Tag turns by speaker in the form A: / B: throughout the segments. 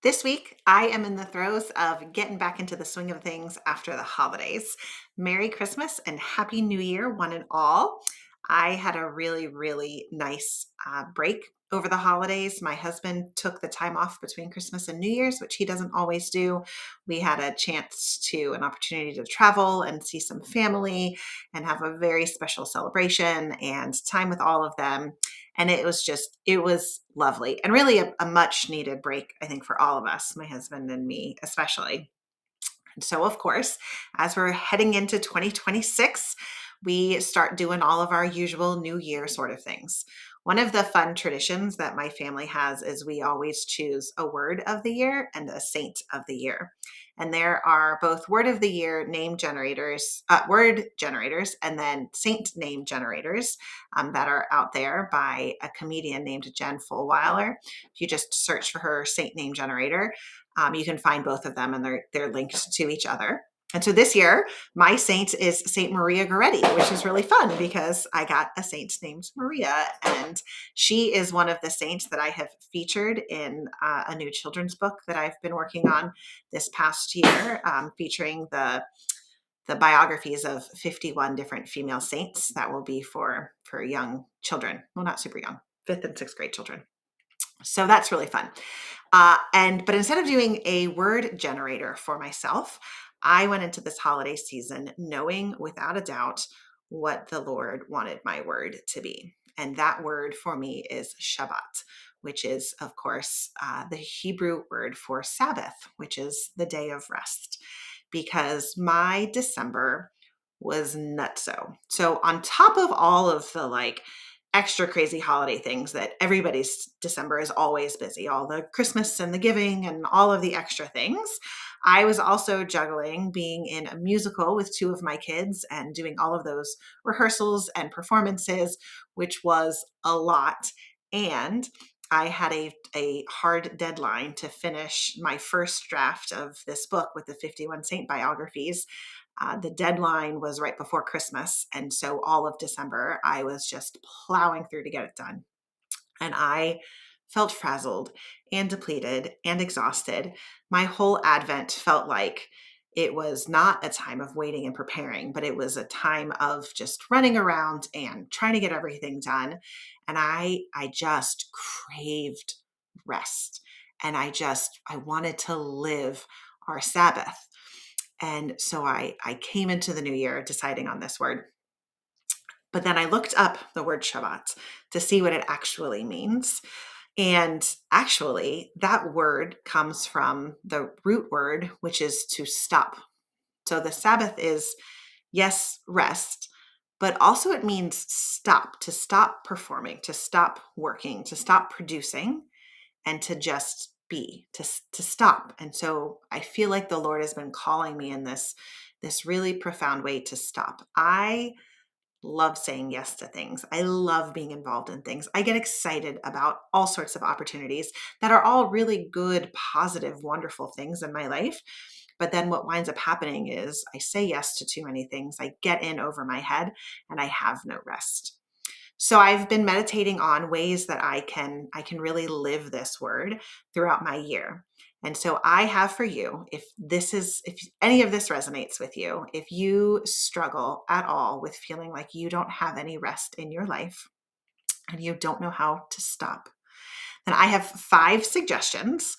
A: This week, I am in the throes of getting back into the swing of things after the holidays. Merry Christmas and Happy New Year, one and all. I had a really nice break over the holidays. My husband took the time off between Christmas and New Year's, which he doesn't always do. We had an opportunity to travel and see some family and have a very special celebration and time with all of them. And it was lovely and really a much needed break, I think, for all of us, my husband and me, especially. And so, of course, as we're heading into 2026, we start doing all of our usual New Year sort of things. One of the fun traditions that my family has is we always choose a word of the year and a saint of the year. And there are both word of the year name generators, word generators, and then saint name generators that are out there by a comedian named Jen Fulwiler. If you just search for her saint name generator, you can find both of them, and they're linked to each other. And so this year, my saint is Saint Maria Goretti, which is really fun because I got a saint named Maria, and she is one of the saints that I have featured in a new children's book that I've been working on this past year, featuring the biographies of 51 different female saints that will be for young children. Well, not super young, 5th and 6th grade children. So that's really fun. But instead of doing a word generator for myself, I went into this holiday season knowing without a doubt what the Lord wanted my word to be. And that word for me is Shabbat, which is, of course, the Hebrew word for Sabbath, which is the day of rest, because my December was nutso. So on top of all of the extra crazy holiday things that everybody's December is always busy, all the Christmas and the giving and all of the extra things, I was also juggling being in a musical with two of my kids and doing all of those rehearsals and performances, which was a lot. And I had a hard deadline to finish my first draft of this book with the 51 saint biographies. The deadline was right before Christmas. And so all of December, I was just plowing through to get it done. And I felt frazzled and depleted and exhausted. My whole Advent felt like it was not a time of waiting and preparing, but it was a time of just running around and trying to get everything done. And I just craved rest. And I wanted to live our Sabbath. And so I came into the new year deciding on this word. But then I looked up the word Shabbat to see what it actually means. And actually, that word comes from the root word, which is to stop. So the Sabbath is, yes, rest, but also it means stop, to stop performing, to stop working, to stop producing, and to just be, to stop. And so I feel like the Lord has been calling me in this really profound way to stop. I love saying yes to things. I love being involved in things. I get excited about all sorts of opportunities that are all really good, positive, wonderful things in my life. But then what winds up happening is I say yes to too many things. I get in over my head and I have no rest. So I've been meditating on ways that I can really live this word throughout my year. And so I have for you, if any of this resonates with you, if you struggle at all with feeling like you don't have any rest in your life and you don't know how to stop, then I have 5 suggestions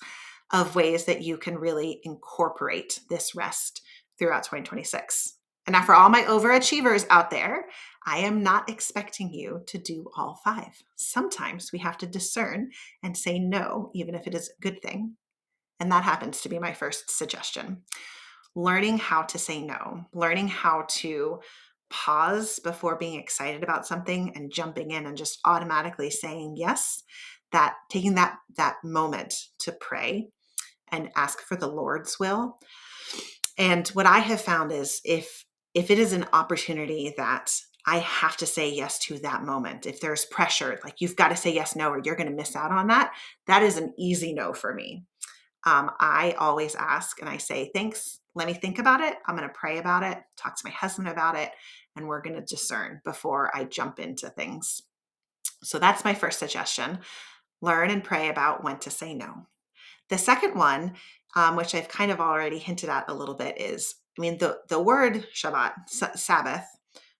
A: of ways that you can really incorporate this rest throughout 2026. And now for all my overachievers out there, I am not expecting you to do all 5. Sometimes we have to discern and say no, even if it is a good thing. And that happens to be my first suggestion. Learning how to say no, learning how to pause before being excited about something and jumping in and just automatically saying yes, that taking that moment to pray and ask for the Lord's will. And what I have found is if it is an opportunity that I have to say yes to that moment, if there's pressure, like you've got to say yes, no, or you're going to miss out on that, that is an easy no for me. I always ask and I say, thanks, let me think about it. I'm going to pray about it, talk to my husband about it, and we're going to discern before I jump into things. So that's my first suggestion. Learn and pray about when to say no. The second one, which I've kind of already hinted at a little bit, is, I mean, the word Shabbat, Sabbath,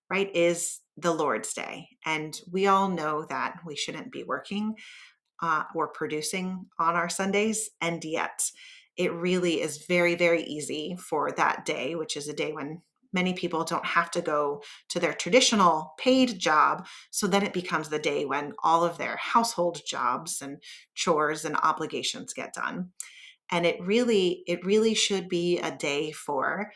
A: right, is the Lord's day. And we all know that we shouldn't be working or producing on our Sundays. And yet, it really is very, very easy for that day, which is a day when many people don't have to go to their traditional paid job. So then it becomes the day when all of their household jobs and chores and obligations get done. And it really should be a day for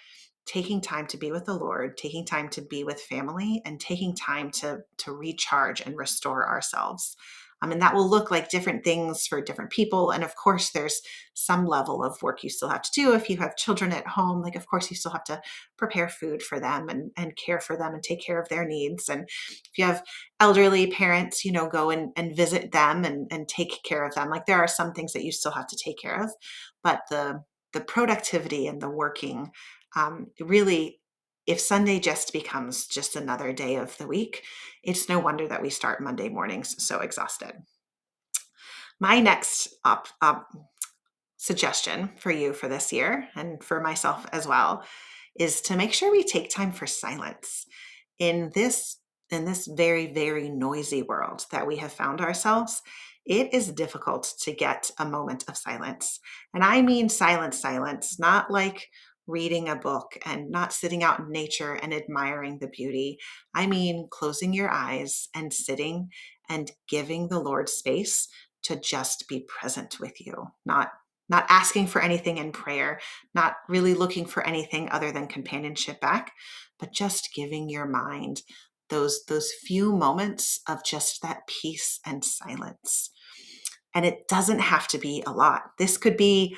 A: taking time to be with the Lord, taking time to be with family, and taking time to recharge and restore ourselves. And that will look like different things for different people. And of course, there's some level of work you still have to do. If you have children at home, like, of course, you still have to prepare food for them and care for them and take care of their needs. And if you have elderly parents, go and visit them and take care of them. Like, there are some things that you still have to take care of, but the productivity and the working, really, if Sunday just becomes just another day of the week, it's no wonder that we start Monday mornings so exhausted. My next suggestion for you for this year, and for myself as well, is to make sure we take time for silence in this very, very noisy world that we have found ourselves. It is difficult to get a moment of silence. And I mean silence, not like reading a book and not sitting out in nature and admiring the beauty. I mean closing your eyes and sitting and giving the Lord space to just be present with you, not asking for anything in prayer, not really looking for anything other than companionship back, but just giving your mind those few moments of just that peace and silence. And it doesn't have to be a lot. This could be,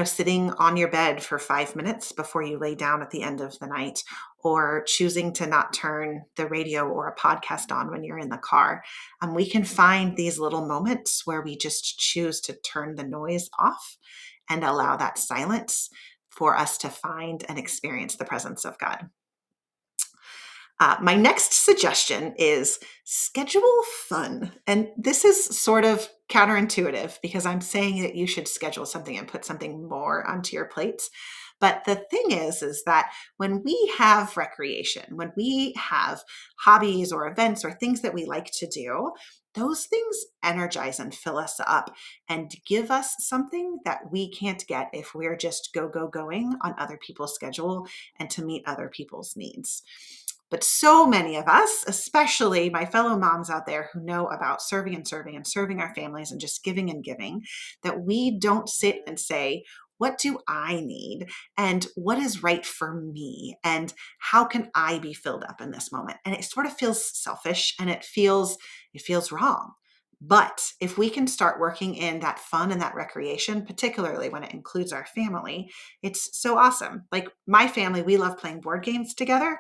A: sitting on your bed for 5 minutes before you lay down at the end of the night, or choosing to not turn the radio or a podcast on when you're in the car. We can find these little moments where we just choose to turn the noise off and allow that silence for us to find and experience the presence of God. My next suggestion is schedule fun. And this is sort of counterintuitive because I'm saying that you should schedule something and put something more onto your plates. But the thing is that when we have recreation, when we have hobbies or events or things that we like to do, those things energize and fill us up and give us something that we can't get if we're just going on other people's schedule and to meet other people's needs. But so many of us, especially my fellow moms out there who know about serving and serving and serving our families and just giving and giving, that we don't sit and say, what do I need? And what is right for me? And how can I be filled up in this moment? And it sort of feels selfish and it feels wrong. But if we can start working in that fun and that recreation, particularly when it includes our family, it's so awesome. Like, my family, we love playing board games together,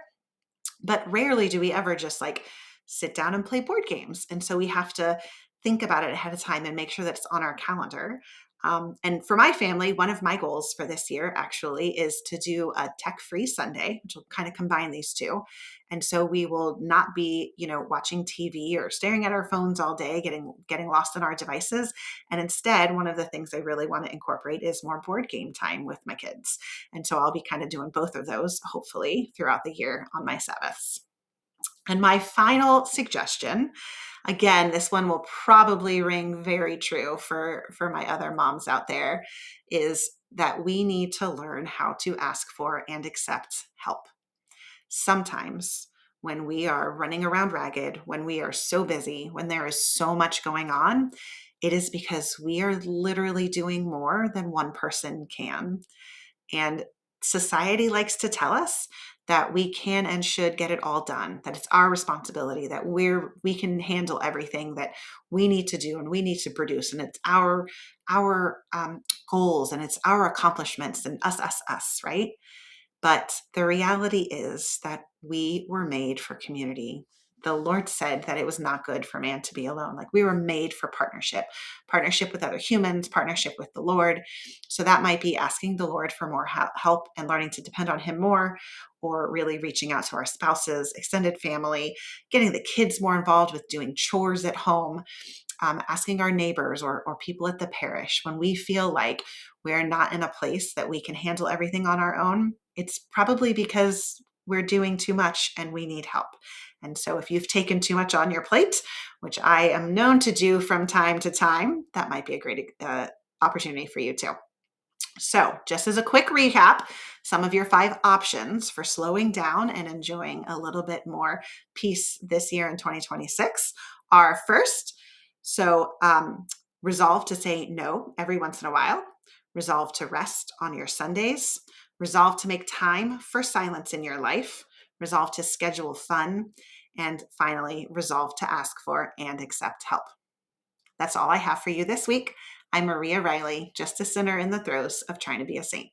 A: but rarely do we ever just like sit down and play board games. And so we have to think about it ahead of time and make sure that it's on our calendar. And for my family, one of my goals for this year actually is to do a tech-free Sunday, which will kind of combine these two. And so we will not be, watching TV or staring at our phones all day, getting lost in our devices. And instead, one of the things I really want to incorporate is more board game time with my kids. And so I'll be kind of doing both of those, hopefully, throughout the year on my Sabbaths. And my final suggestion, again, this one will probably ring very true for my other moms out there, is that we need to learn how to ask for and accept help. Sometimes when we are running around ragged, when we are so busy, when there is so much going on, it is because we are literally doing more than one person can. And society likes to tell us that we can and should get it all done, that it's our responsibility, that we can handle everything that we need to do and we need to produce, and it's our goals and it's our accomplishments and us, right? But the reality is that we were made for community. The Lord said that it was not good for man to be alone. Like, we were made for partnership with other humans, partnership with the Lord. So that might be asking the Lord for more help and learning to depend on Him more, or really reaching out to our spouses, extended family, getting the kids more involved with doing chores at home. asking our neighbors or people at the parish. When we feel like we're not in a place that we can handle everything on our own, it's probably because we're doing too much and we need help. And so if you've taken too much on your plate, which I am known to do from time to time, that might be a great opportunity for you too. So, just as a quick recap, some of your 5 options for slowing down and enjoying a little bit more peace this year in 2026 are: first, resolve to say no every once in a while, resolve to rest on your Sundays, resolve to make time for silence in your life, resolve to schedule fun, and finally, resolve to ask for and accept help. That's all I have for you this week. I'm Maria Riley, just a sinner in the throes of trying to be a saint.